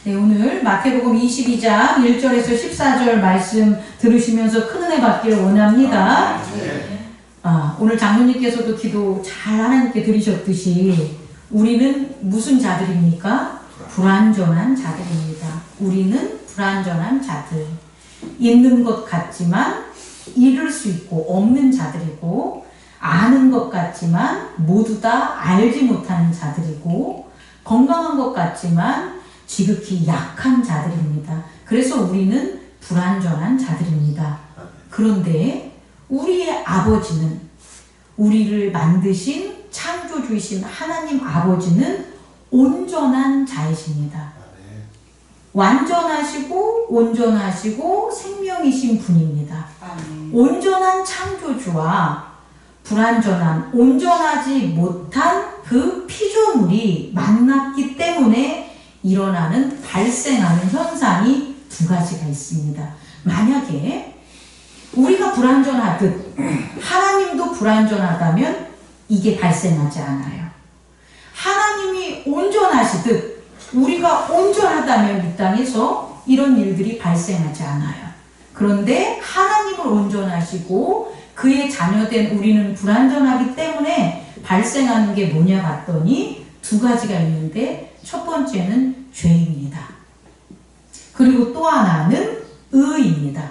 네, 오늘 마태복음 22장 1절에서 14절 말씀 들으시면서 큰 은혜 받기를 원합니다. 오늘 장로님께서도 기도 잘 하나님께 드리셨듯이 우리는 무슨 자들입니까? 불완전한 자들입니다. 우리는 불완전한 자들. 있는 것 같지만 잃을 수 있고 없는 자들이고, 아는 것 같지만 모두 다 알지 못하는 자들이고, 건강한 것 같지만 지극히 약한 자들입니다. 그래서 우리는 불완전한 자들입니다. 그런데 우리의 아버지는, 우리를 만드신 창조주이신 하나님 아버지는 온전한 자이십니다. 완전하시고 온전하시고 생명이신 분입니다. 온전한 창조주와 불완전한, 온전하지 못한 그 피조물이 만났기 때문에 일어나는, 발생하는 현상이 두 가지가 있습니다. 만약에 우리가 불완전하듯 하나님도 불완전하다면 이게 발생하지 않아요. 하나님이 온전하시듯 우리가 온전하다면 이 땅에서 이런 일들이 발생하지 않아요. 그런데 하나님을 온전하시고 그의 자녀된 우리는 불완전하기 때문에 발생하는 게 뭐냐 봤더니 두 가지가 있는데, 첫 번째는 죄입니다. 그리고 또 하나는 의입니다.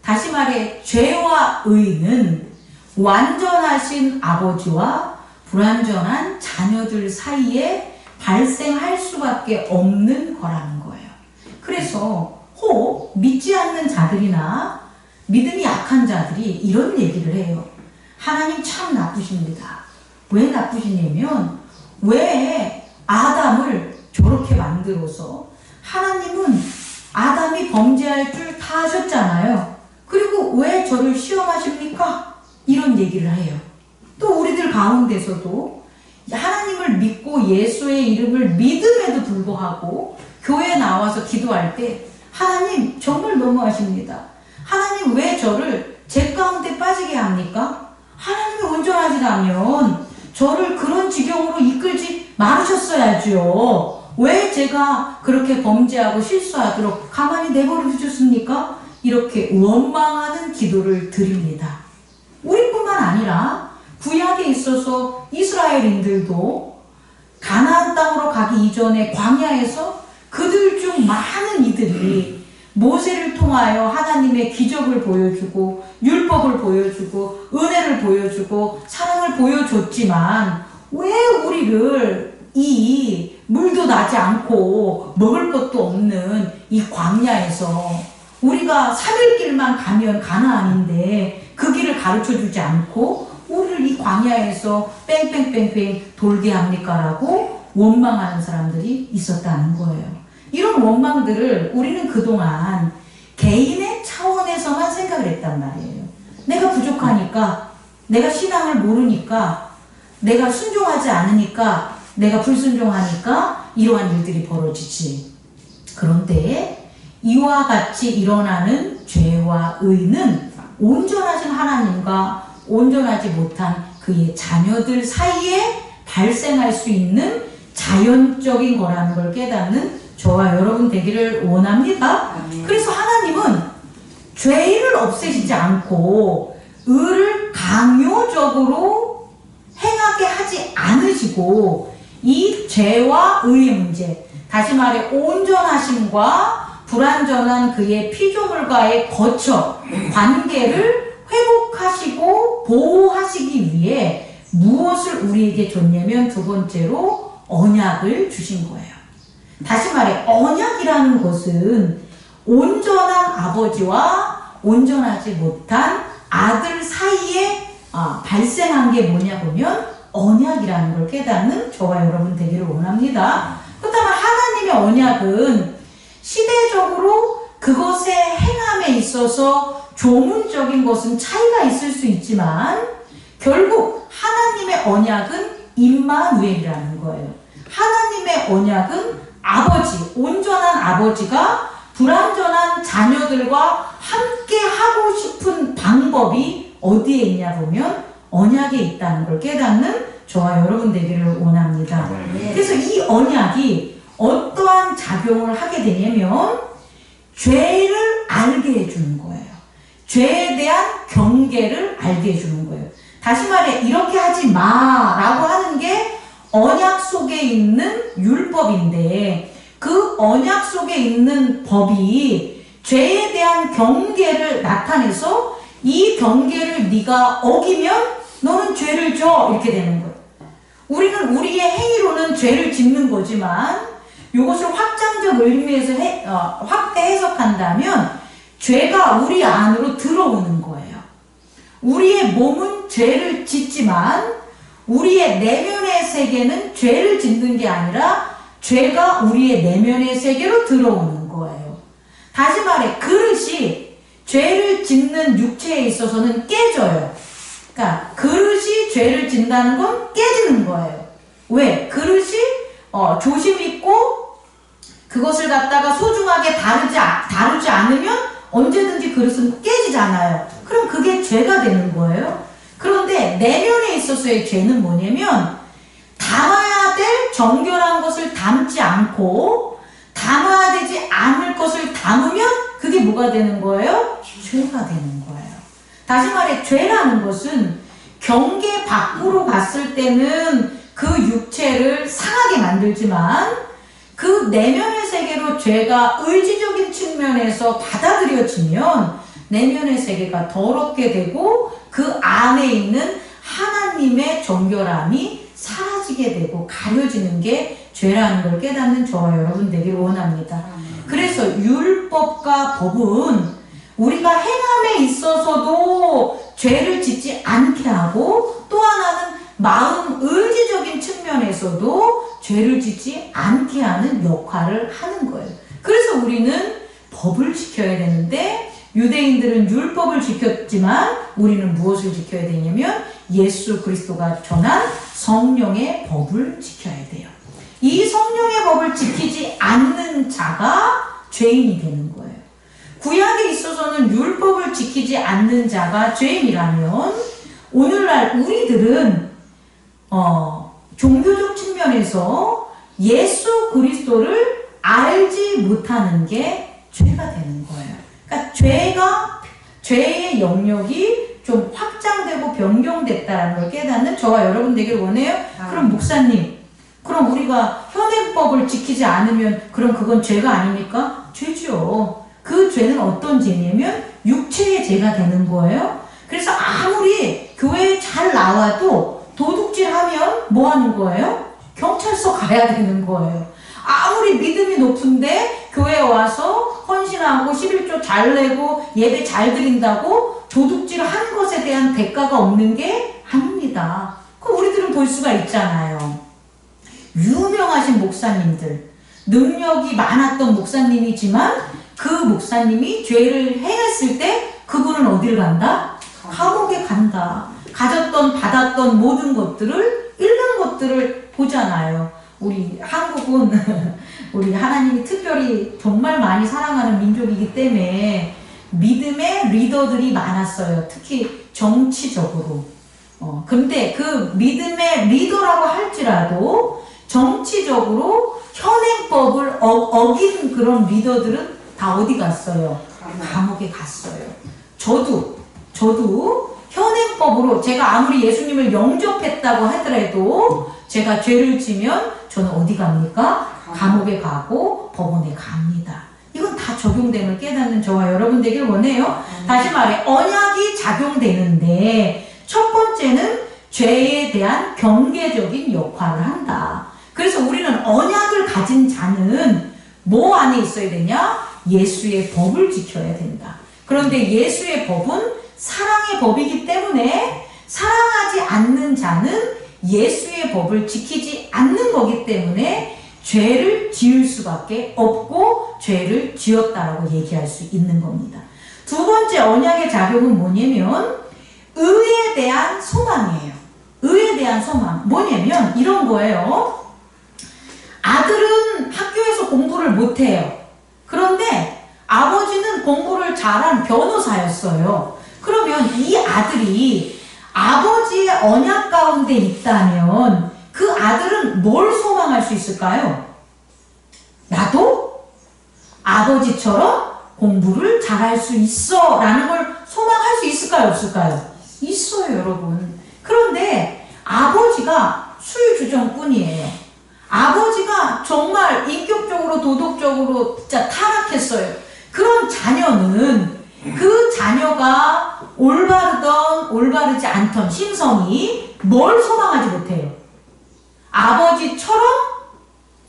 다시 말해 죄와 의는 완전하신 아버지와 불완전한 자녀들 사이에 발생할 수밖에 없는 거라는 거예요. 그래서 혹 믿지 않는 자들이나 믿음이 약한 자들이 이런 얘기를 해요. 하나님 참 나쁘십니다. 왜 나쁘시냐면, 왜 아담을 저렇게 만들어서, 하나님은 아담이 범죄할 줄 다 아셨잖아요. 그리고 왜 저를 시험하십니까? 이런 얘기를 해요. 또 우리들 가운데서도 하나님을 믿고 예수의 이름을 믿음에도 불구하고 교회에 나와서 기도할 때 하나님 정말 너무하십니다. 하나님 왜 저를 제 가운데 빠지게 합니까? 하나님이 온전하시다면 저를 그런 지경으로 이끌지 말으셨어야죠. 왜 제가 그렇게 범죄하고 실수하도록 가만히 내버려 두셨습니까? 이렇게 원망하는 기도를 드립니다. 우리뿐만 아니라 구약에 있어서 이스라엘인들도 가나안 땅으로 가기 이전에 광야에서 그들 중 많은 이들이 모세를 통하여 하나님의 기적을 보여주고 율법을 보여주고 은혜를 보여주고 사랑을 보여줬지만, 왜 우리를 이 물도 나지 않고 먹을 것도 없는 이 광야에서, 우리가 3일길만 가면 가나안인데 그 길을 가르쳐주지 않고 우리를 이 광야에서 뺑뺑뺑뺑 돌게 합니까? 라고 원망하는 사람들이 있었다는 거예요. 이런 원망들을 우리는 그동안 개인의 차원에서만 생각을 했단 말이에요. 내가 부족하니까, 내가 신앙을 모르니까, 내가 순종하지 않으니까, 내가 불순종하니까 이러한 일들이 벌어지지. 그런데 이와 같이 일어나는 죄와 의는 온전하신 하나님과 온전하지 못한 그의 자녀들 사이에 발생할 수 있는 자연적인 거라는 걸 깨닫는 저와 여러분 되기를 원합니다. 그래서 하나님은 죄를 없애시지 않고 의를 강요적으로 행하게 하지 않으시고, 이 죄와 의의 문제, 다시 말해 온전하심과 불완전한 그의 피조물과의 거처, 관계를 회복하시고 보호하시기 위해 무엇을 우리에게 줬냐면, 두 번째로 언약을 주신 거예요. 다시 말해 언약이라는 것은 온전한 아버지와 온전하지 못한 아들 사이에 발생한 게 뭐냐 보면 언약이라는 걸 깨닫는 저와 여러분 되기를 원합니다. 그렇다면 하나님의 언약은 시대적으로 그것의 행함에 있어서 조문적인 것은 차이가 있을 수 있지만, 결국 하나님의 언약은 임마누엘이라는 거예요. 하나님의 언약은 아버지, 온전한 아버지가 불완전한 자녀들과 함께 하고 싶은 방법이 어디에 있냐 보면 언약에 있다는 걸 깨닫는 저와 여러분 되기를 원합니다. 그래서 이 언약이 어떠한 자들 작용을 하게 되냐면 죄를 알게 해주는 거예요. 죄에 대한 경계를 알게 해주는 거예요. 다시 말해 이렇게 하지 마라고 하는 게 언약 속에 있는 율법인데 그 언약 속에 있는 법이 죄에 대한 경계를 나타내서 이 경계를 네가 어기면 너는 죄를 져 이렇게 되는 거예요. 우리는 우리의 행위로는 죄를 짓는 거지만 이것을 확장적 의미에서 확대 해석한다면 죄가 우리 안으로 들어오는 거예요. 우리의 몸은 죄를 짓지만 우리의 내면의 세계는 죄를 짓는 게 아니라 죄가 우리의 내면의 세계로 들어오는 거예요. 다시 말해 그릇이 죄를 짓는 육체에 있어서는 깨져요. 그러니까 그릇이 죄를 짓는다는 건 깨지는 거예요. 왜? 그릇이 조심 있고 그것을 갖다가 소중하게 다루지 않으면 언제든지 그릇은 깨지잖아요. 그럼 그게 죄가 되는 거예요. 그런데 내면에 있어서의 죄는 뭐냐면 담아야 될 정결한 것을 담지 않고 담아야 되지 않을 것을 담으면 그게 뭐가 되는 거예요? 죄가 되는 거예요. 다시 말해 죄라는 것은 경계 밖으로 갔을 때는 그 육체를 상하게 만들지만 그 내면의 세계로 죄가 의지적인 측면에서 받아들여지면 내면의 세계가 더럽게 되고 그 안에 있는 하나님의 정결함이 사라지게 되고 가려지는 게 죄라는 걸 깨닫는 저와 여러분 되길 원합니다. 그래서 율법과 법은 우리가 행함에 있어서도 죄를 짓지 않게 하고 또 하나는 마음 의지적인 측면에서도 죄를 짓지 않게 하는 역할을 하는 거예요. 그래서 우리는 법을 지켜야 되는데 유대인들은 율법을 지켰지만 우리는 무엇을 지켜야 되냐면 예수 그리스도가 전한 성령의 법을 지켜야 돼요. 이 성령의 법을 지키지 않는 자가 죄인이 되는 거예요. 구약에 있어서는 율법을 지키지 않는 자가 죄인이라면 오늘날 우리들은 종교적 측면에서 예수 그리스도를 알지 못하는 게 죄가 되는 거예요. 그러니까 죄의 영역이 좀 확장되고 변경됐다는 걸 깨닫는 저와 여러분 되길 원해요. 그럼 목사님, 그럼 우리가 현행법을 지키지 않으면 그럼 그건 죄가 아닙니까? 죄죠. 그 죄는 어떤 죄냐면 육체의 죄가 되는 거예요. 그래서 아무리 교회에 잘 나와도 도둑질하면 뭐 하는 거예요? 경찰서 가야 되는 거예요. 아무리 믿음이 높은데 교회에 와서 헌신하고 11조 잘 내고 예배 잘 드린다고 도둑질 한 것에 대한 대가가 없는 게 아닙니다. 그럼 우리들은 볼 수가 있잖아요. 유명하신 목사님들, 능력이 많았던 목사님이지만 그 목사님이 죄를 행했을 때 그분은 어디를 간다? 감옥에 간다. 받았던 모든 것들을 잃는 것들을 보잖아요. 우리 한국은 우리 하나님이 특별히 정말 많이 사랑하는 민족이기 때문에 믿음의 리더들이 많았어요. 특히 정치적으로. 근데 그 믿음의 리더라고 할지라도 정치적으로 현행법을 어긴 그런 리더들은 다 어디 갔어요? 감옥에 갔어요. 저도 현행법으로 제가 아무리 예수님을 영접했다고 하더라도 제가 죄를 지면 저는 어디 갑니까? 감옥에 가고 법원에 갑니다. 이건 다 적용됨을 깨닫는 저와 여러분 되길 원해요. 다시 말해 언약이 작용되는데 첫 번째는 죄에 대한 경계적인 역할을 한다. 그래서 우리는 언약을 가진 자는 뭐 안에 있어야 되냐? 예수의 법을 지켜야 된다. 그런데 예수의 법은 사랑의 법이기 때문에 사랑하지 않는 자는 예수의 법을 지키지 않는 거기 때문에 죄를 지을 수밖에 없고 죄를 지었다라고 얘기할 수 있는 겁니다. 두 번째 언약의 작용은 뭐냐면 의에 대한 소망이에요. 의에 대한 소망. 뭐냐면 이런 거예요. 아들은 학교에서 공부를 못해요. 그런데 아버지는 공부를 잘한 변호사였어요. 그러면 이 아들이 아버지의 언약 가운데 있다면 그 아들은 뭘 소망할 수 있을까요? 나도 아버지처럼 공부를 잘할 수 있어 라는 걸 소망할 수 있을까요? 없을까요? 있어요, 여러분. 그런데 아버지가 수유주정꾼이에요. 아버지가 정말 인격적으로 도덕적으로 진짜 타락했어요. 그런 자녀는 그 자녀가 올바르던 올바르지 않던 심성이 뭘 소망하지 못해요? 아버지처럼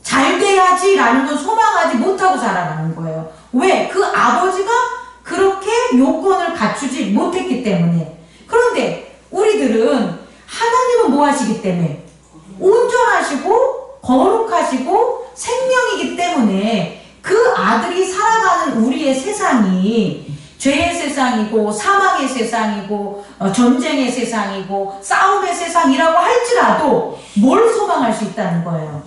잘 돼야지 라는 건 소망하지 못하고 살아가는 거예요. 왜? 그 아버지가 그렇게 요건을 갖추지 못했기 때문에. 그런데 우리들은 하나님은 뭐 하시기 때문에? 온전하시고 거룩하시고 생명이기 때문에 그 아들이 살아가는 우리의 세상이 죄의 세상이고 사망의 세상이고 전쟁의 세상이고 싸움의 세상이라고 할지라도 뭘 소망할 수 있다는 거예요?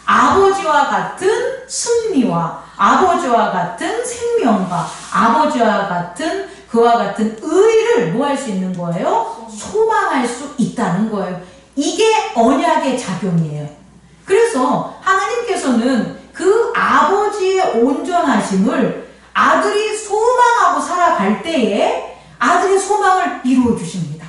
아버지와 같은 승리와 아버지와 같은 생명과 아버지와 같은 그와 같은 의를 뭐 할 수 있는 거예요? 소망할 수 있다는 거예요. 이게 언약의 작용이에요. 그래서 하나님께서는 그 아버지의 온전하심을 아들이 소망하고 살아갈 때에 아들의 소망을 이루어 주십니다.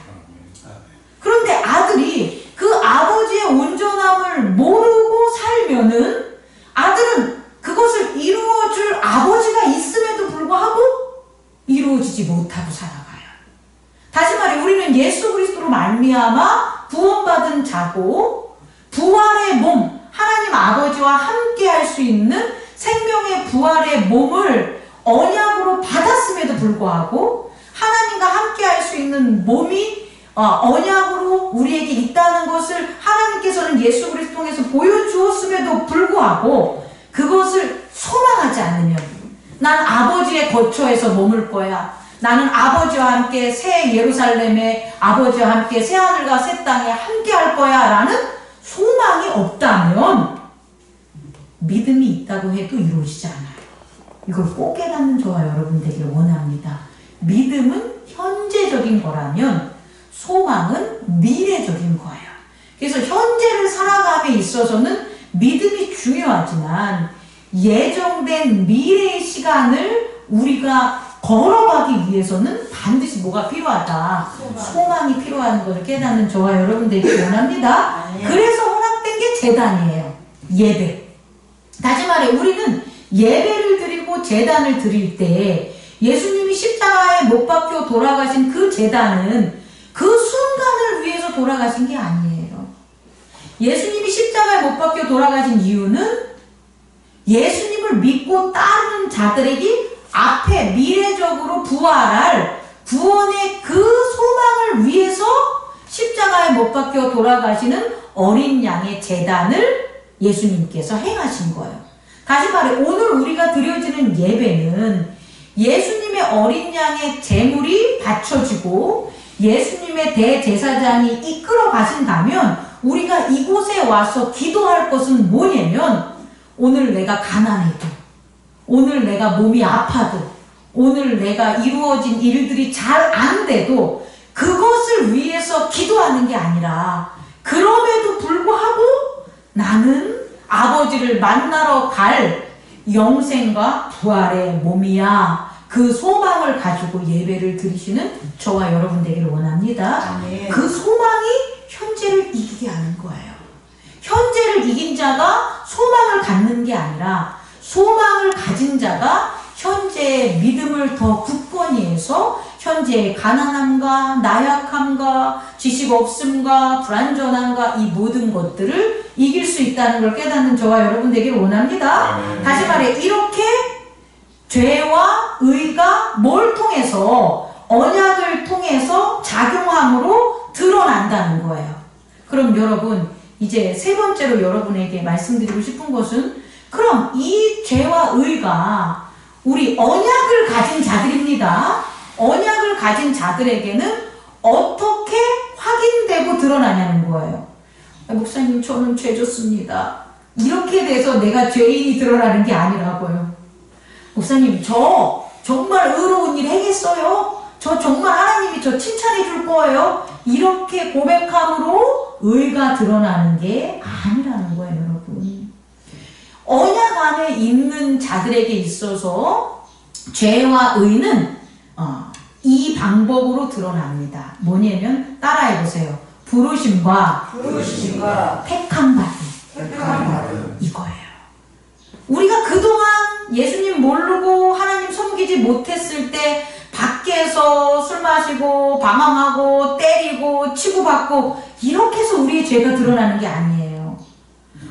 그런데 아들이 그 아버지의 온전함을 모르고 살면은 아들은 그것을 이루어줄 아버지가 있음에도 불구하고 이루어지지 못하고 살아가요. 다시 말해 우리는 예수 그리스도로 말미암아 구원받은 자고 부활의 몸, 하나님 아버지와 함께 할 수 있는 생명의 부활의 몸을 언약으로 받았음에도 불구하고 하나님과 함께 할 수 있는 몸이 언약으로 우리에게 있다는 것을 하나님께서는 예수 그리스도 통해서 보여주었음에도 불구하고 그것을 소망하지 않으면 난 아버지의 거처에서 머물 거야. 나는 아버지와 함께 새 예루살렘에 아버지와 함께 새 하늘과 새 땅에 함께 할 거야 라는 소망이 없다면 믿음이 있다고 해도 이루어지지 않아요. 이걸 꼭 깨닫는 저와 여러분 되기를 원합니다. 믿음은 현재적인 거라면 소망은 미래적인 거예요. 그래서 현재를 살아감에 있어서는 믿음이 중요하지만 예정된 미래의 시간을 우리가 걸어가기 위해서는 반드시 뭐가 필요하다? 소망이 필요한 것을 깨닫는 저와 여러분 되기를 원합니다. 그래서 허락된 게 제단이에요. 예배. 다시 말해 우리는 예배를 드리고 제단을 드릴 때 예수님이 십자가에 못 박혀 돌아가신 그 제단은 그 순간을 위해서 돌아가신 게 아니에요. 예수님이 십자가에 못 박혀 돌아가신 이유는 예수님을 믿고 따르는 자들에게 앞에 미래적으로 부활할 구원의 그 소망을 위해서 십자가에 못 박혀 돌아가시는 어린 양의 제단을 예수님께서 행하신 거예요. 다시 말해 오늘 우리가 드려지는 예배는 예수님의 어린 양의 제물이 바쳐지고 예수님의 대제사장이 이끌어 가신다면 우리가 이곳에 와서 기도할 것은 뭐냐면 오늘 내가 가난해도 오늘 내가 몸이 아파도 오늘 내가 이루어진 일들이 잘 안 돼도 그것을 위해서 기도하는 게 아니라 그럼에도 불구하고 나는 아버지를 만나러 갈 영생과 부활의 몸이야. 그 소망을 가지고 예배를 드리시는 저와 여러분 되기를 원합니다. 그 소망이 현재를 이기게 하는 거예요. 현재를 이긴 자가 소망을 갖는 게 아니라 소망을 가진 자가 현재의 믿음을 더 굳건히 해서 현재의 가난함과 나약함과 지식 없음과 불완전함과 이 모든 것들을 이길 수 있다는 걸 깨닫는 저와 여러분 되기를 원합니다. 다시 말해 이렇게 죄와 의가 뭘 통해서 언약을 통해서 작용함으로 드러난다는 거예요. 그럼 여러분 이제 세 번째로 여러분에게 말씀드리고 싶은 것은 그럼 이 죄와 의가 우리 언약을 가진 자들입니다. 언약을 가진 자들에게는 어떻게 확인되고 드러나냐는 거예요. 목사님 저는 죄 졌습니다. 이렇게 돼서 내가 죄인이 드러나는 게 아니라고요. 목사님 저 정말 의로운 일 행했어요. 저 정말 하나님이 저 칭찬해 줄 거예요. 이렇게 고백함으로 의가 드러나는 게 아니라는 거예요, 여러분. 언약 안에 있는 자들에게 있어서 죄와 의는 이 방법으로 드러납니다. 뭐냐면 따라해보세요. 부르심과 택함받음. 이거예요. 우리가 그동안 예수님 모르고 하나님 섬기지 못했을 때 밖에서 술 마시고 방황하고 때리고 치고받고 이렇게 해서 우리의 죄가 드러나는 게 아니에요.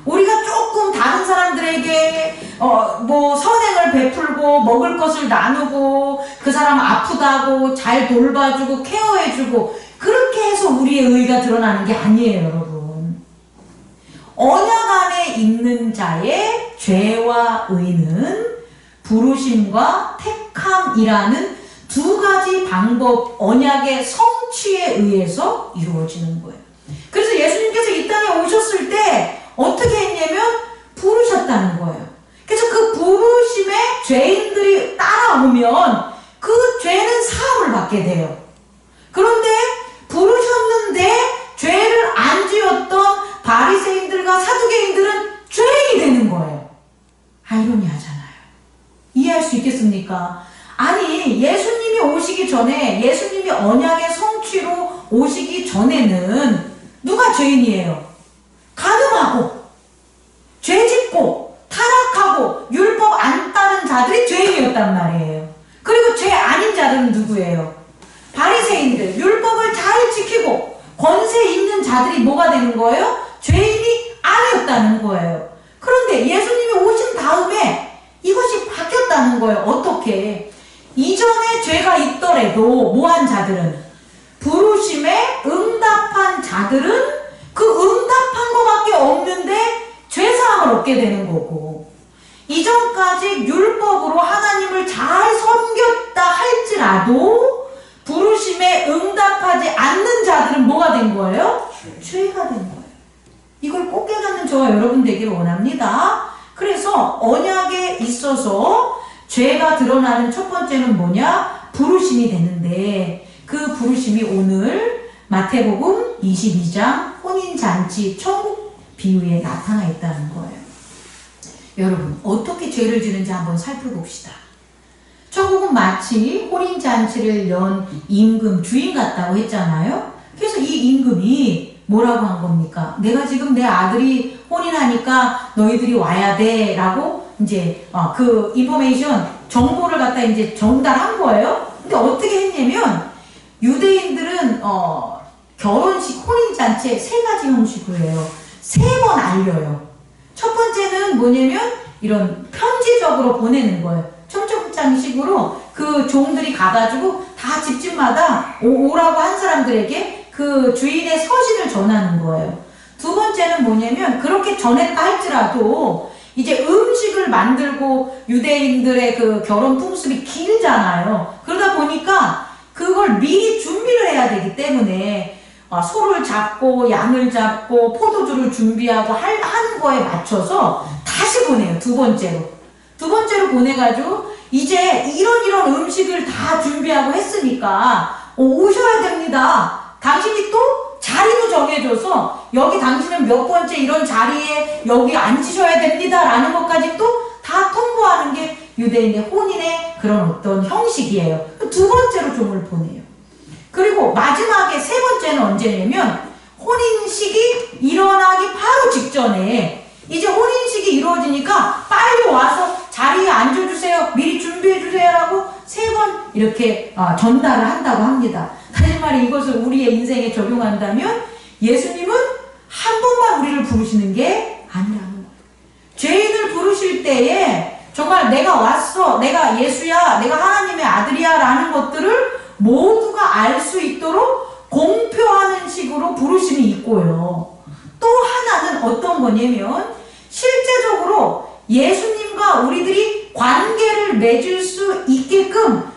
우리가 조금 다른 사람들에게 선행을 베풀고 먹을 것을 나누고 그 사람 아프다고 잘 돌봐주고 케어해주고 그렇게 해서 우리의 의가 드러나는 게 아니에요, 여러분. 언약 안에 있는 자의 죄와 의는 부르심과 택함이라는 두 가지 방법, 언약의 성취에 의해서 이루어지는 거예요. 그래서 예수님께서 이 땅에 오셨을 때 어떻게 했냐면 부르셨다는 거예요. 그래서 그 부르심에 죄인들이 따라오면 그 죄는 사함을 받게 돼요. 그런데 부르셨는데 죄를 안 지었던 바리새인들과 사두개인들은 죄인이 되는 거예요. 아이러니하잖아요. 이해할 수 있겠습니까? 아니, 예수님이 오시기 전에, 예수님이 언약의 성취로 오시기 전에는 누가 죄인이에요? 간음하고 죄짓고 타락하고 율법 안 따른 자들이 죄인이었단 말이에요. 그리고 죄 아닌 자들은 누구예요? 바리새인들, 율법을 잘 지키고 권세 있는 자들이 뭐가 되는 거예요? 죄인이 아니었다는 거예요. 그런데 예수님이 오신 다음에 이것이 바뀌었다는 거예요. 어떻게? 이전에 죄가 있더라도 뭐한 자들은, 부르심에 응답한 자들은 그 응답한 것밖에 없는데 죄사함을 얻게 되는 거고, 이전까지 율법으로 하나님을 잘 섬겼다 할지라도 부르심에 응답하지 않는 자들은 뭐가 된 거예요? 죄가 된 거예요. 이걸 꼭 깨닫는 저와 여러분 되기를 원합니다. 그래서 언약에 있어서 죄가 드러나는 첫 번째는 뭐냐? 부르심이 되는데, 그 부르심이 오늘 마태복음 22장 혼인잔치 천국 비유에 나타나 있다는 거예요. 여러분, 어떻게 죄를 지는지 한번 살펴봅시다. 천국은 마치 혼인잔치를 연 임금, 주인 같다고 했잖아요. 그래서 이 임금이 뭐라고 한 겁니까? 내가 지금 내 아들이 혼인하니까 너희들이 와야 돼 라고 이제 그 인포메이션, 정보를 갖다 이제 전달한 거예요. 근데 어떻게 했냐면 유대인들은 결혼식, 혼인잔치에 세 가지 형식으로 해요. 세 번 알려요. 첫 번째는 뭐냐면 이런 편지적으로 보내는 거예요. 청첩장식으로 그 종들이 가가지고 다 집집마다 오라고 한 사람들에게 그 주인의 서신을 전하는 거예요. 두 번째는 뭐냐면 그렇게 전했다 할지라도 이제 음식을 만들고, 유대인들의 그 결혼 풍습이 길잖아요. 그러다 보니까 그걸 미리 준비를 해야 되기 때문에 소를 잡고 양을 잡고 포도주를 준비하고 하는 거에 맞춰서 다시 보내요. 두 번째로 보내가지고 이제 이런 음식을 다 준비하고 했으니까 오셔야 됩니다. 당신이 또 자리도 정해줘서 여기 당신은 몇 번째 이런 자리에 여기 앉으셔야 됩니다 라는 것까지 또 다 통보하는 게 유대인의 혼인의 그런 어떤 형식이에요. 두 번째로 종을 보내요. 그리고 마지막에 세 번째는 언제냐면 혼인식이 일어나기 바로 직전에, 이제 혼인식이 이루어지니까 빨리 와서 자리에 앉아주세요, 미리 준비해주세요 라고 세 번 이렇게 전달을 한다고 합니다. 다시 말해 이것을 우리의 인생에 적용한다면 예수님은 한 번만 우리를 부르시는 게 아니라는 거예요. 죄인을 부르실 때에 정말 내가 왔어, 내가 예수야, 내가 하나님의 아들이야 라는 것들을 모두가 알 수 있도록 공표하는 식으로 부르심이 있고요. 또 하나는 어떤 거냐면 실제적으로 예수님과 우리들이 관계를 맺을 수 있게끔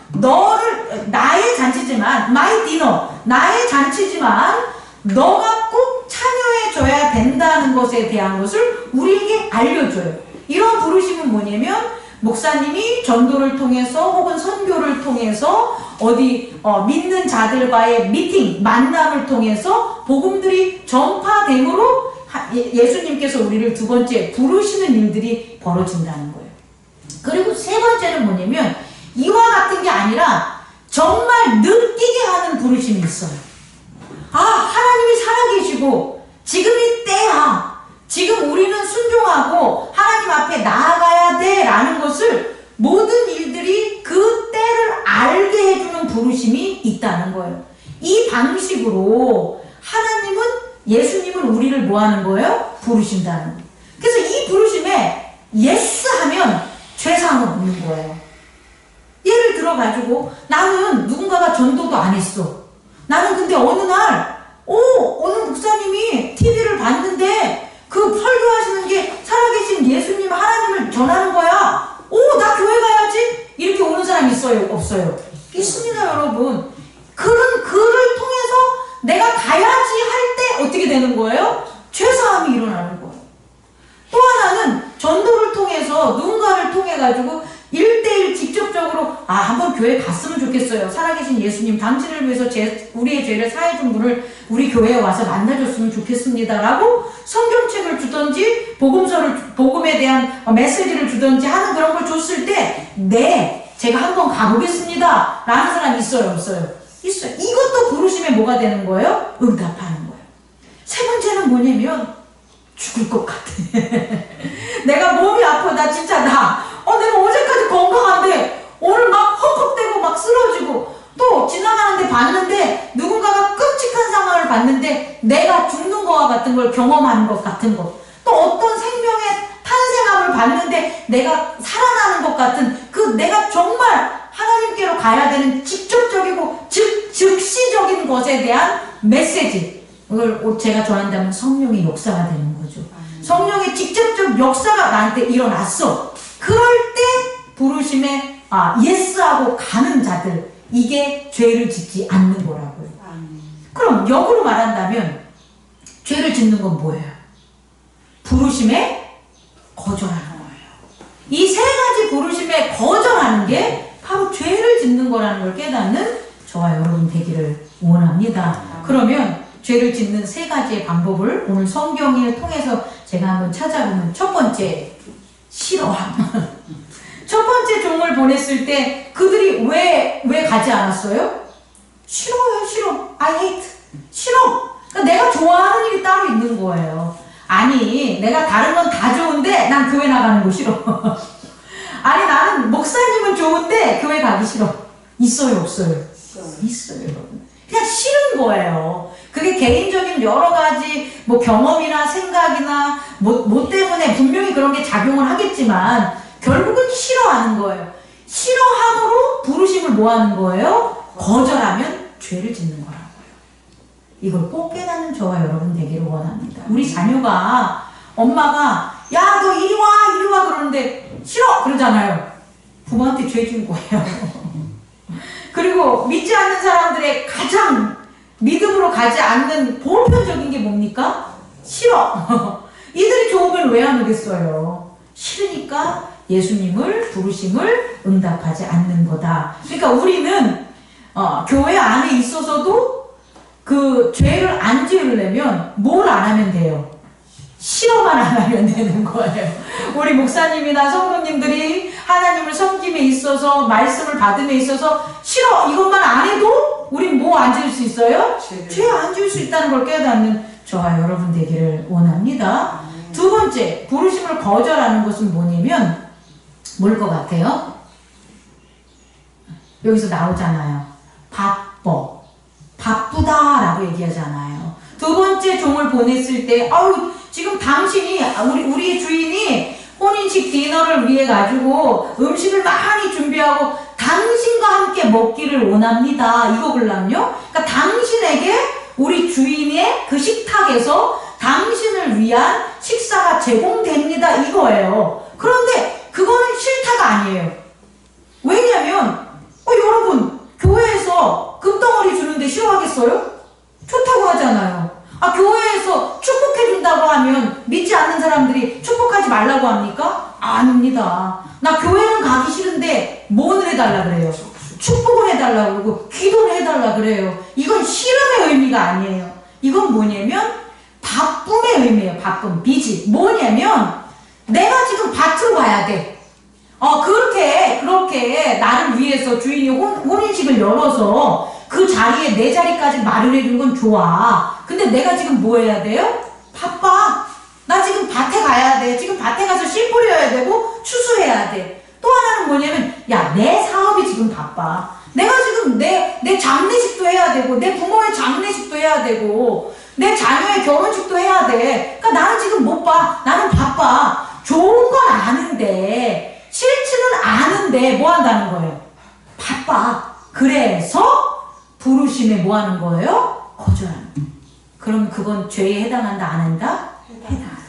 나의 잔치지만, my dinner, 나의 잔치지만 너가 꼭 참여해줘야 된다는 것에 대한 것을 우리에게 알려줘요. 이런 부르심은 뭐냐면 목사님이 전도를 통해서 혹은 선교를 통해서 믿는 자들과의 미팅, 만남을 통해서 복음들이 전파됨으로 예수님께서 우리를 두 번째 부르시는 일들이 벌어진다는 거예요. 그리고 세 번째는 뭐냐면 이와 같은 게 아니라 정말 느끼게 하는 부르심이 있어요. 아, 하나님이 살아계시고 지금이 때야. 지금 우리는 순종하고 하나님 앞에 나아가야 돼 라는 것을 모든 일들이 그 때를 알게 해주는 부르심이 있다는 거예요. 이 방식으로 하나님은 예수님은 우리를 뭐 하는 거예요? 부르신다는 거예요. 그래서 이 부르심에 예스 하면 죄사함은 없는 거예요. 예를 들어가지고 나는 누군가가 전도도 안 했어. 나는 근데 어느 날 어느 목사님이 TV를 봤는데 그 설교하시는 게 살아계신 예수님 하나님을 전하는 거야. 나 교회 가야지. 이렇게 오는 사람 있어요? 없어요? 있습니다, 여러분. 그런 글을 통해서 내가 가야지 할 때 어떻게 되는 거예요? 죄사함이 일어나는 거예요. 또 하나는 전도를 통해서 누군가를 통해 가지고 1대1 직접적으로 한번 교회 갔으면 좋겠어요. 살아계신 예수님 당신을 위해서 우리의 죄를 사해준 분을 우리 교회에 와서 만나줬으면 좋겠습니다 라고 성경책을 주던지 복음에 대한 메시지를 주던지 하는 그런 걸 줬을 때 네, 제가 한번 가보겠습니다 라는 사람 있어요, 없어요? 있어요. 이것도 부르심에 뭐가 되는 거예요? 응답하는 거예요. 세 번째는 뭐냐면 죽을 것 같아. 내가 몸이 아파. 나 진짜 내가 어제까지 건강한데 오늘 막 헉헉대고 막 쓰러지고 또 지나가는데 봤는데 누군가가 끔찍한 상황을 봤는데 내가 죽는 거와 같은 걸 경험하는 것 같은 것, 또 어떤 생명의 탄생함을 봤는데 내가 살아나는 것 같은 내가 정말 하나님께로 가야 되는 직접적이고 즉시적인 것에 대한 메시지, 이걸 제가 좋아한다면 성령의 역사가 되는 거죠. 성령의 직접적 역사가 나한테 일어났어. 그럴 때 부르심에 예스하고 가는 자들, 이게 죄를 짓지 않는 거라고요. 그럼 역으로 말한다면 죄를 짓는 건 뭐예요? 부르심에 거절하는 거예요. 이 세 가지 부르심에 거절하는 게 바로 죄를 짓는 거라는 걸 깨닫는 저와 여러분 되기를 원합니다. 그러면 죄를 짓는 세 가지의 방법을 오늘 성경을 통해서 제가 한번 찾아보면, 첫 번째, 싫어함. 첫 번째 종을 보냈을 때 그들이 왜 가지 않았어요? 싫어요, 싫어. I hate. 싫어. 그러니까 내가 좋아하는 일이 따로 있는 거예요. 아니, 내가 다른 건 다 좋은데 난 교회 나가는 거 싫어. 아니, 나는 목사님은 좋은데 교회 가기 싫어. 있어요, 없어요? 있어요, 여러분. 그냥 싫은 거예요. 그게 개인적인 여러 가지 경험이나 생각이나 뭐 때문에 분명히 그런 게 작용을 하겠지만 결국은 싫어하는 거예요. 싫어함으로 부르심을 뭐 하는 거예요? 거절하면 죄를 짓는 거라고요. 이걸 꼭 깨닫는 저와 여러분 되기를 원합니다. 우리 자녀가 엄마가 야, 너 이리 와 그러는데 싫어 그러잖아요. 부모한테 죄 진 거예요. 그리고 믿지 않는 사람들의 가장 믿음으로 가지 않는 보편적인 게 뭡니까? 싫어. 이들이 좋으면 왜 안 오겠어요? 싫으니까 예수님을 부르심을 응답하지 않는 거다. 그러니까 우리는 교회 안에 있어서도 그 죄를 안 지으려면 뭘 안 하면 돼요? 싫어만 안 하면 되는 거예요. 우리 목사님이나 성도님들이 하나님을 섬김에 있어서 말씀을 받음에 있어서 싫어 이것만 안 해도 우린 뭐 안 지을 수 있어요? 죄 안 지을 수 있다는 걸 깨닫는 저와 여러분 되기를 원합니다. 두 번째, 부르심을 거절하는 것은 뭐냐면 뭘 것 같아요? 여기서 나오잖아요. 바쁘다라고 얘기하잖아요. 두 번째 종을 보냈을 때 지금 당신이 우리의 주인이 혼인식 디너를 위해 가지고 음식을 많이 준비하고 당신과 함께 먹기를 원합니다. 이거 보려면요. 그러니까 당신에게 우리 주인의 그 식탁에서 당신을 위한 식사가 제공됩니다. 이거예요. 그런데 그거는 싫다가 아니에요. 왜냐면 여러분 교회에서 금덩어리 주는데 싫어하겠어요? 좋다고 하잖아요. 교회에서 축복해준다고 하면 믿지 않는 사람들이 축복하지 말라고 합니까? 아닙니다. 나 교회는 가기 싫은데 뭐는 해달라 그래요? 축복을 해달라고 그러고 기도를 해달라 그래요. 이건 싫음의 의미가 아니에요. 이건 뭐냐면 바쁨의 의미예요. 바쁨, 비지. 뭐냐면 내가 지금 밭으로 가야 돼. 그렇게 나를 위해서 주인이 혼인식을 열어서 그 자리에 내 자리까지 마련해 준 건 좋아. 근데 내가 지금 뭐 해야 돼요? 바빠. 나 지금 밭에 가야 돼. 지금 밭에 가서 씨 뿌려야 되고 추수해야 돼. 또 하나는 뭐냐면 야, 내 사업이 지금 바빠. 내가 지금 내 장례식도 해야 되고 내 부모의 장례식도 해야 되고 내 자녀의 결혼식도 해야 돼. 그러니까 나는 지금 못 봐. 나는 바빠. 좋은 건 아는데 싫지는 않은데 뭐 한다는 거예요? 바빠. 그래서 부르심에 뭐 하는 거예요? 거절하는 거예요. 그럼 그건 죄에 해당한다 안 한다? 해당한다.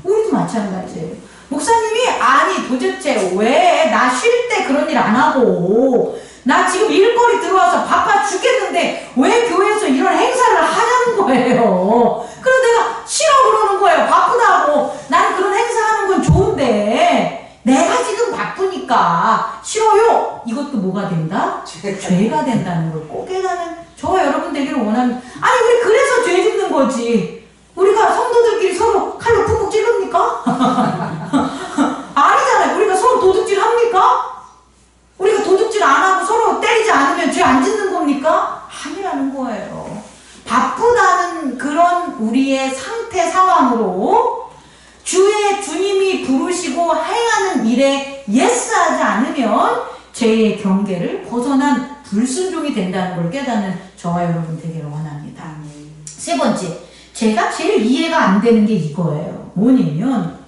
우리도 마찬가지예요. 목사님이 아니 도대체 왜 나 쉴 때 그런 일 안 하고 나 지금 일거리 들어와서 바빠 죽겠는데 왜 교회에서 이런 행사를 하냐는 거예요. 그래서 내가 싫어 그러는 거예요. 바쁘다고. 나는 그런 행사하는 건 좋은데 내가 지금 바쁘니까 싫어요. 이것도 뭐가 된다? 죄가 된다는 걸 꼭 깨닫는 저와 여러분 되기를 원합니다. 아니 우리 그래서 죄 짓는 거지. 우리가 성도들끼리 서로 칼로 푹푹 찌릅니까? 아니잖아요. 우리가 서로 도둑질 합니까? 우리가 도둑질 안 하고 서로 때리지 않으면 죄 안 짓는 겁니까? 아니라는 거예요. 바쁘다는 그런 우리의 상태 상황으로 주님이 부르시고 행하는 일에 예스하지 않으면 죄의 경계를 벗어난 불순종이 된다는 걸 깨닫는 저와 여러분 되기를 원합니다. 세 번째, 제가 제일 이해가 안 되는 게 이거예요. 뭐냐면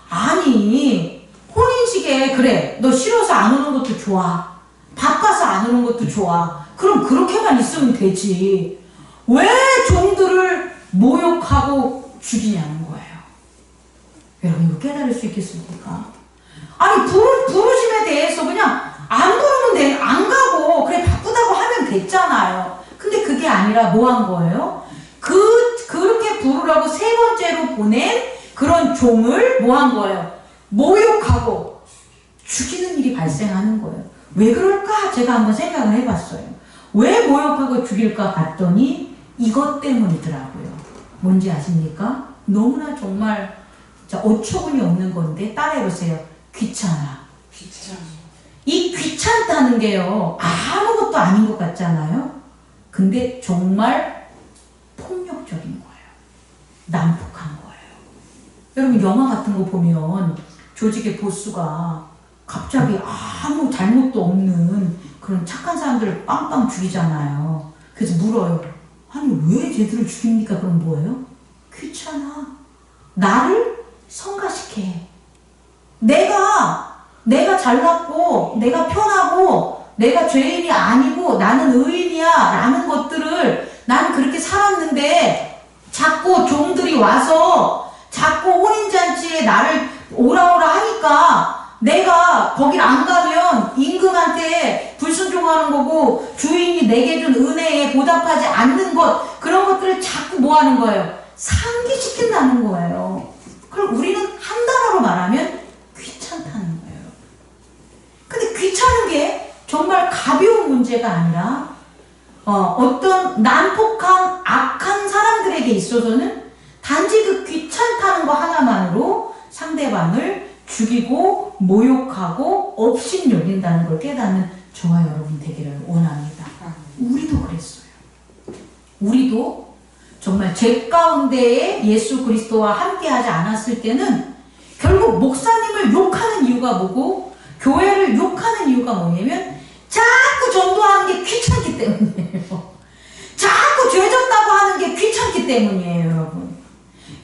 아니 혼인식에 그래 너 싫어서 안 오는 것도 좋아. 바빠서 안 오는 것도 좋아. 그럼 그렇게만 있으면 되지. 왜 종들을 모욕하고 죽이냐는 거예요. 여러분 이거 깨달을 수 있겠습니까? 아니 부르심에 대해서 그냥 안 부르면 안 가고 그래 바쁘다고 하면 됐잖아요. 근데 그게 아니라 뭐 한 거예요? 그렇게 부르라고 세 번째로 보낸 그런 종을 뭐 한 거예요? 모욕하고 죽이는 일이 발생하는 거예요. 왜 그럴까? 제가 한번 생각을 해봤어요. 왜 모욕하고 죽일까 봤더니 이것 때문이더라고요. 뭔지 아십니까? 너무나 정말 어처구니 없는 건데 따라해보세요. 귀찮아. 이 귀찮다는 게요. 아무것도 아닌 것 같잖아요. 근데 정말 폭력적인 거예요. 난폭한 거예요. 여러분 영화 같은 거 보면 조직의 보스가 갑자기 아무 잘못도 없는 그런 착한 사람들을 빵빵 죽이잖아요. 그래서 물어요. 아니 왜 쟤들을 죽입니까? 그럼 뭐예요? 귀찮아. 나를 성가시켜. 내가 잘났고 내가 편하고 내가 죄인이 아니고 나는 의인이야 라는 것들을 나는 그렇게 살았는데 자꾸 종들이 와서 자꾸 혼인잔치에 나를 오라 하니까 내가 거길 안 가면 임금한테 불순종하는 거고 주인이 내게 준 은혜에 보답하지 않는 것 그런 것들을 자꾸 뭐 하는 거예요? 상기시킨다는 거예요. 그럼 우리는 한 단어로 말하면 귀찮다는 거예요. 근데 귀찮은 게 정말 가벼운 문제가 아니라 어떤 난폭한 악한 사람들에게 있어서는 단지 그 귀찮다는 거 하나만으로 상대방을 죽이고 모욕하고 업신여긴다는 걸 깨닫는 저와 여러분 되기를 원합니다. 우리도 그랬어요. 우리도 정말 죄 가운데에 예수 그리스도와 함께하지 않았을 때는 결국 목사님을 욕하는 이유가 뭐고 교회를 욕하는 이유가 뭐냐면 자꾸 전도하는 게 귀찮기 때문이에요. 자꾸 죄졌다고 하는 게 귀찮기 때문이에요, 여러분.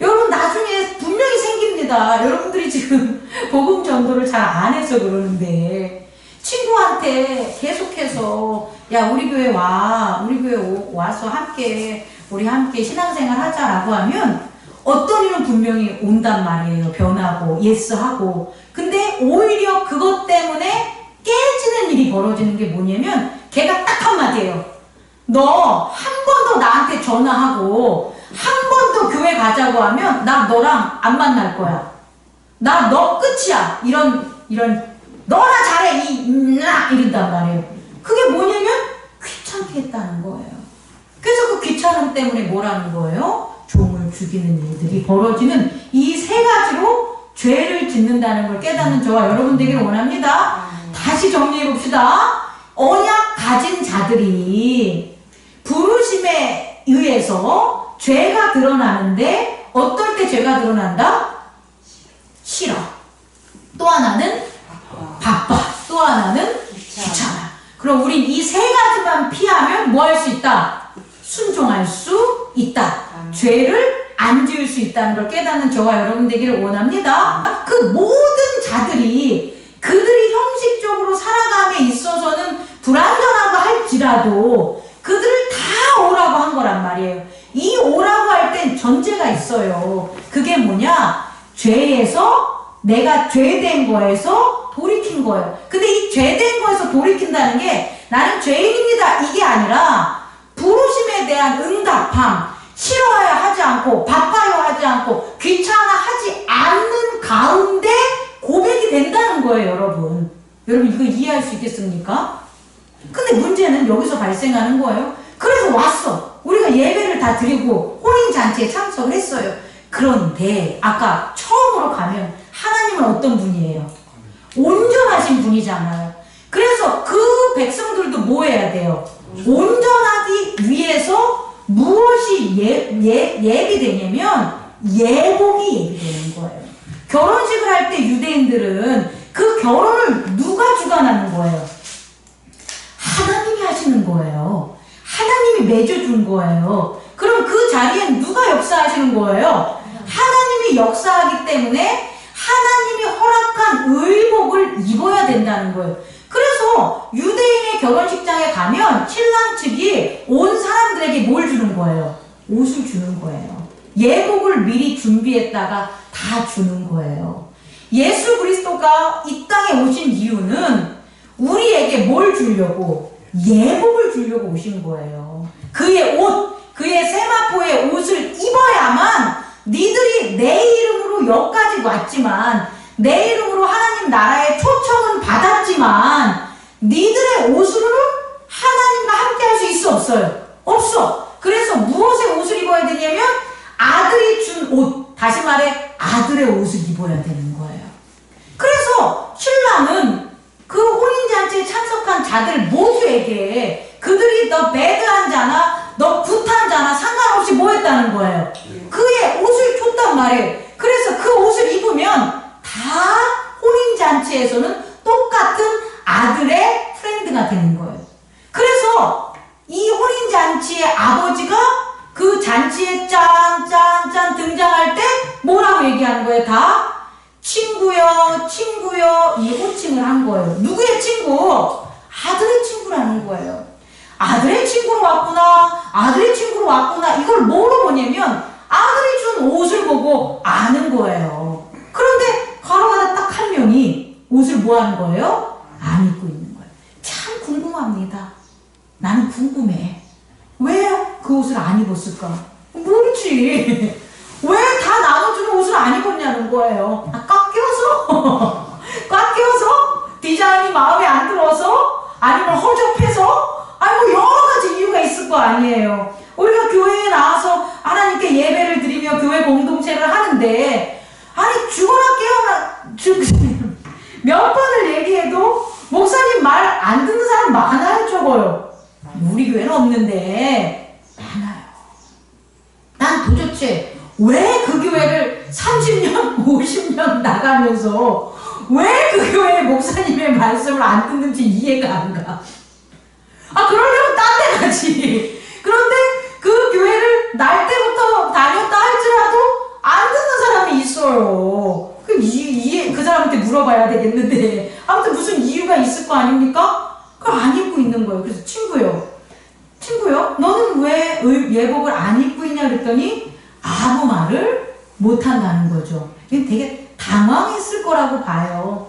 여러분 나중에 분명히 생깁니다. 여러분들이 지금 복음 전도를 잘 안 해서 그러는데 친구한테 계속해서 야 우리 교회 와 우리 교회 와서 우리 함께 신앙생활 하자라고 하면 어떤 일은 분명히 온단 말이에요. 변하고 예스하고. 근데 오히려 그것 때문에 깨지는 일이 벌어지는 게 뭐냐면 걔가 딱 한마디예요. 너 한 번 더 나한테 전화하고 한 번 더 교회 가자고 하면 나 너랑 안 만날 거야. 나 너 끝이야. 이런 너나 잘해 이런단 말이에요. 그게 뭐냐면 귀찮게 했다는 거예요. 그래서 그 귀찮음 때문에 뭐라는 거예요? 종을 사람을 죽이는 일들이 벌어지는 이 세 가지로 죄를 짓는다는 걸 깨닫는 저와 여러분 되기를 원합니다. 다시 정리해 봅시다. 언약 가진 자들이 부르심에 의해서 죄가 드러나는데 어떨 때 죄가 드러난다? 싫어. 또 하나는 바빠. 또 하나는 귀찮아. 그럼 우린 이 세 가지만 피하면 뭐 할 수 있다? 순종할 수 있다. 죄를 안 지을 수 있다는 걸 깨닫는 저와 여러분 되기를 원합니다. 그 모든 자들이 그들이 형식적으로 살아감에 있어서는 불완전하고 할지라도 그들을 다 오라고 한 거란 말이에요. 이 오라고 할 땐 전제가 있어요. 그게 뭐냐? 죄에서 내가 죄된 거에서 돌이킨 거예요. 근데 이 죄된 거에서 돌이킨다는 게 나는 죄인입니다 이게 아니라 부르심에 대한 응답함, 싫어야 하지 않고 바빠요 하지 않고 귀찮아하지 않는 가운데 고백이 된다는 거예요. 여러분 이거 이해할 수 있겠습니까? 근데 문제는 여기서 발생하는 거예요. 그래서 왔어. 우리가 예배를 다 드리고 혼인잔치에 참석을 했어요. 그런데 아까 처음으로 가면 하나님은 어떤 분이에요? 온전하신 분이잖아요. 그래서 그 백성들도 뭐 해야 돼요? 온전하기 위해서 무엇이 예비되냐면 예복이 예비되는 거예요. 결혼식을 할 때 유대인들은 그 결혼을 누가 주관하는 거예요? 하나님이 하시는 거예요. 하나님이 맺어준 거예요. 그럼 그 자리엔 누가 역사하시는 거예요? 하나님이 역사하기 때문에 하나님이 허락한 의복을 입어야 된다는 거예요. 그래서 유대인의 결혼식장에 가면 신랑 측이 온 사람들에게 뭘 주는 거예요? 옷을 주는 거예요. 예복을 미리 준비했다가 다 주는 거예요. 예수 그리스도가 이 땅에 오신 이유는 우리에게 뭘 주려고? 예복을 주려고 오신 거예요. 그의 옷, 그의 세마포의 옷을 입어야만 니들이 내 이름으로 여기까지 왔지만 내 이름으로 하나님 나라의 초청은 받았지만 니들의 옷으로는 하나님과 함께 할 수 있어 없어요? 없어. 그래서 무엇의 옷을 입어야 되냐면 아들이 준 옷, 다시 말해 아들의 옷을 입어야 되는 거예요. 그래서 신랑은 그 혼인잔치에 참석한 자들 모두에게 그들이 너 배드한 자나 너 굿한 자나 상관없이 뭐 했다는 거예요? 그의 옷을 줬단 말이에요. 그래서 그 옷을 입으면 다 혼인잔치에서는 똑같은 아들의 프렌드가 되는 거예요. 그래서 이 혼인잔치의 아버지가 그 잔치에 짠짠짠 등장할 때 뭐라고 얘기하는 거예요? 다 친구요 친구요 이 호칭을 한 거예요. 누구의 친구? 아들의 친구라는 거예요. 아들의 친구로 왔구나, 아들의 친구로 왔구나. 이걸 뭐로 보냐면 아들이 준 옷을 보고 아는 거예요. 그런데 가로가다 딱 한 명이 옷을 뭐 하는 거예요? 안 입고 있는 거예요. 참 궁금합니다. 나는 궁금해. 왜 그 옷을 안 입었을까? 모르지. 왜 다 나눠주는 옷을 안 입었냐는 거예요. 꽉 껴서? 꽉 껴서? 디자인이 마음에 안 들어서? 아니면 허접해서? 아니 뭐 여러 가지 이유가 있을 거 아니에요. 우리가 교회에 나와서 하나님께 예배를 드리며 교회 공동체를 하는데 아니 죽어라 깨어나 몇 번을 얘기해도 목사님 말 안 듣는 사람 많아요. 적어요. 우리 교회는 없는데 많아요. 난 도대체 왜 그 교회를 30년 50년 나가면서 왜 그 교회 목사님의 말씀을 안 듣는지 이해가 안 가. 그러려면 딴 데 가지. 그런데 그 교회를 날 때부터 다녔다 할지라도 안 듣는 사람이 있어요. 그 사람한테 물어봐야 되겠는데. 아무튼 무슨 이유가 있을 거 아닙니까? 그걸 안 입고 있는 거예요. 그래서 친구요? 너는 왜 예복을 안 입고 있냐 그랬더니 아무 말을 못 한다는 거죠. 되게 당황했을 거라고 봐요.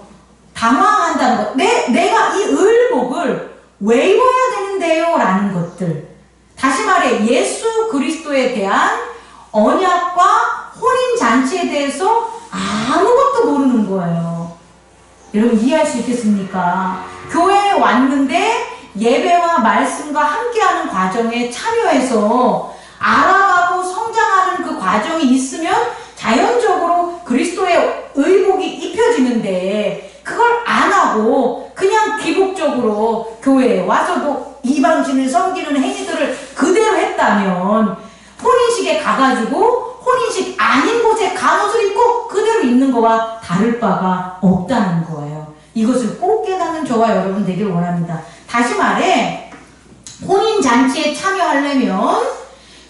당황한다는 것. 내가 이 의복을 왜 입어야 되는데요? 라는 것들. 다시 말해 예수 그리스도에 대한 언약과 혼인잔치에 대해서 아무것도 모르는 거예요. 여러분 이해할 수 있겠습니까? 교회에 왔는데 예배와 말씀과 함께하는 과정에 참여해서 알아가고 성장하는 그 과정이 있으면 자연적으로 그리스도의 의복이 입혀지는데, 그걸 안 하고 그냥 기복적으로 교회에 와서도 이방신을 섬기는 행위들을 그대로 했다면, 혼인식에 가가지고 혼인식 아닌 곳에 간옷을 입고 그대로 입는 거와 다를 바가 없다는 거예요. 이것을 꼭 깨닫는 저와 여러분 되길 원합니다. 다시 말해, 혼인잔치에 참여하려면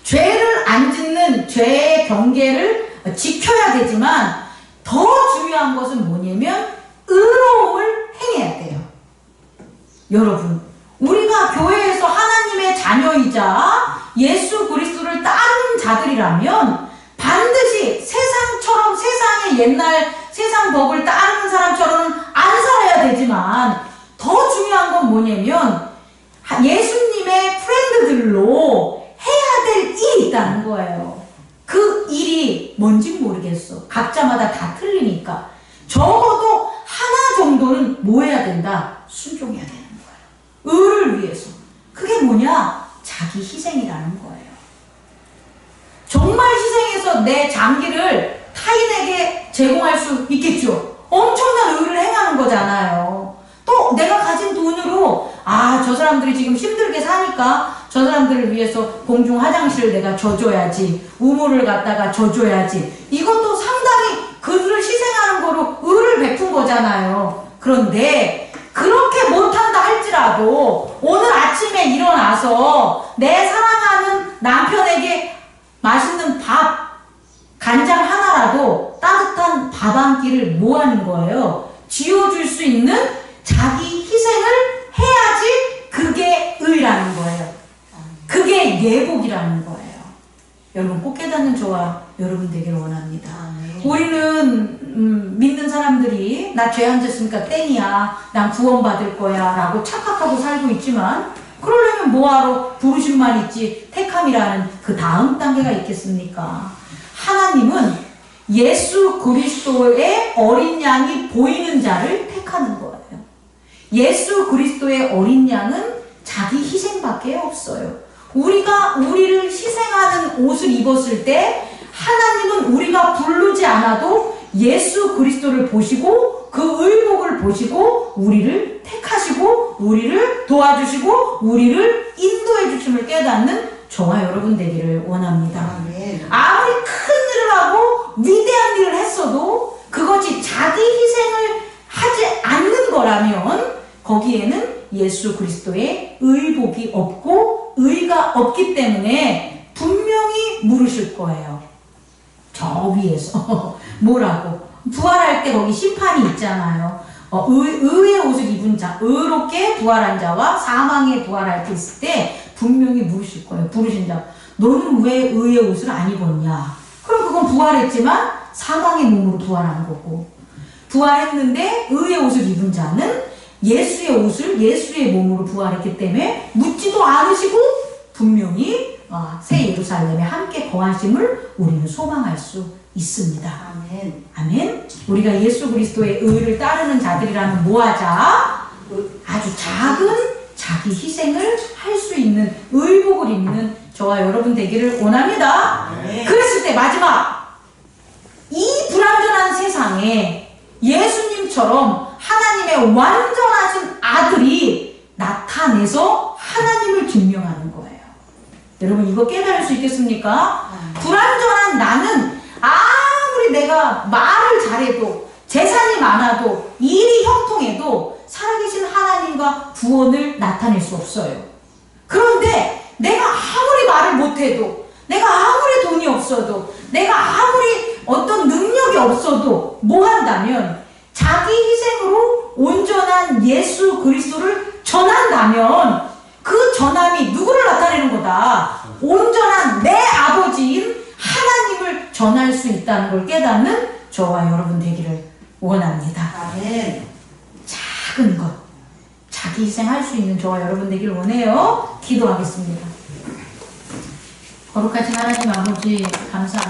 죄를 안 짓는 죄의 경계를 지켜야 되지만, 더 중요한 것은 뭐냐면 의로움을 행해야 돼요. 여러분, 우리가 교회에서 하나님의 자녀이자 예수 그리스도를 따르는 자들이라면 반드시 세상처럼, 세상의 옛날 세상 법을 따르는 사람처럼은 안 살아야 되지만, 더 중요한 건 뭐냐면 예수님의 프렌드들로 해야 될 일이 있다는 거예요. 그 일이 뭔지 모르겠어. 각자마다 다 틀리니까 적어도 하나 정도는 뭐 해야 된다? 순종해야 되는 거예요. 의를 위해서. 그게 뭐냐? 자기 희생이라는 거예요. 정말 희생해서 내 장기를 타인에게 제공할 수 있겠죠. 엄청난 의를 행하는 거잖아요. 또 내가 가진 돈으로 저 사람들이 지금 힘들게 사니까 저 사람들을 위해서 공중 화장실을 내가 져줘야지, 우물을 갖다가 져줘야지. 이것도 상당히 그들을 희생하는 거로 의를 베푼 거잖아요. 그런데 그렇게 못한다 할지라도 오늘 아침에 일어나서 내 사랑하는 남편에게 맛있는 밥, 간장 하나라도 따뜻한 밥 한 끼를 뭐 하는 거예요? 지어줄 수 있는 자기 희생을 해야지 그게 의라는 거예요. 그게 예복이라는 거예요. 여러분 꼭 깨닫는 저와 여러분 되기를 원합니다. 우리는 믿는 사람들이 나 죄 안 졌으니까 땡이야, 난 구원받을 거야 라고 착각하고 살고 있지만, 그러려면 뭐하러 부르심만 있지 택함이라는 그 다음 단계가 있겠습니까? 하나님은 예수 그리스도의 어린 양이 보이는 자를 택하는 거예요. 예수 그리스도의 어린 양은 자기 희생밖에 없어요. 우리가 우리를 희생하는 옷을 입었을 때 하나님은 우리가 부르지 않아도 예수 그리스도를 보시고 그 의복을 보시고 우리를 택하시고 우리를 도와주시고 우리를 인도해 주심을 깨닫는 저와 여러분 되기를 원합니다. 아무리 큰 일을 하고 위대한 일을 했어도 그것이 자기 희생을 하지 않는 거라면 거기에는 예수 그리스도의 의복이 없고 의가 없기 때문에 분명히 물으실 거예요. 저 위에서 뭐라고? 부활할 때 거기 심판이 있잖아요. 의의 옷을 입은 자, 의롭게 부활한 자와 사망에 부활할 때 있을 때 분명히 물으실 거예요. 부르신 자, 너는 왜 의의 옷을 안 입었냐? 그럼 그건 부활했지만 사망의 몸으로 부활한 거고, 부활했는데 의의 옷을 입은 자는 예수의 옷을 예수의 몸으로 부활했기 때문에 묻지도 않으시고 분명히 새 예루살렘에 함께 거하심을 우리는 소망할 수 있습니다. 아멘. 아멘. 우리가 예수 그리스도의 의를 따르는 자들이라면 뭐하자? 아주 작은 자기 희생을 할 수 있는 의복을 입는 저와 여러분 되기를 원합니다. 아멘. 그랬을 때 마지막, 이 불완전한 세상에 예수님처럼 하나님의 완전하신 아들이 나타내서 하나님을 증명하는 거예요. 여러분 이거 깨달을 수 있겠습니까? 불완전한 나는 아무리 내가 말을 잘해도, 재산이 많아도, 일이 형통해도 살아계신 하나님과 구원을 나타낼 수 없어요. 그런데 내가 아무리 말을 못해도, 내가 아무리 돈이 없어도, 내가 아무리 어떤 능력이 없어도 뭐 한다면 자기 희생으로 온전한 예수 그리스도를 전한다면 그 전함이 누구를 나타내는 거다? 온전한 내 아버지인 하나님을 전할 수 있다는 걸 깨닫는 저와 여러분 되기를 원합니다. 아멘. 작은 것, 자기 희생할 수 있는 저와 여러분 되기를 원해요. 기도하겠습니다. 거룩하신 하나님 아버지 감사합니다.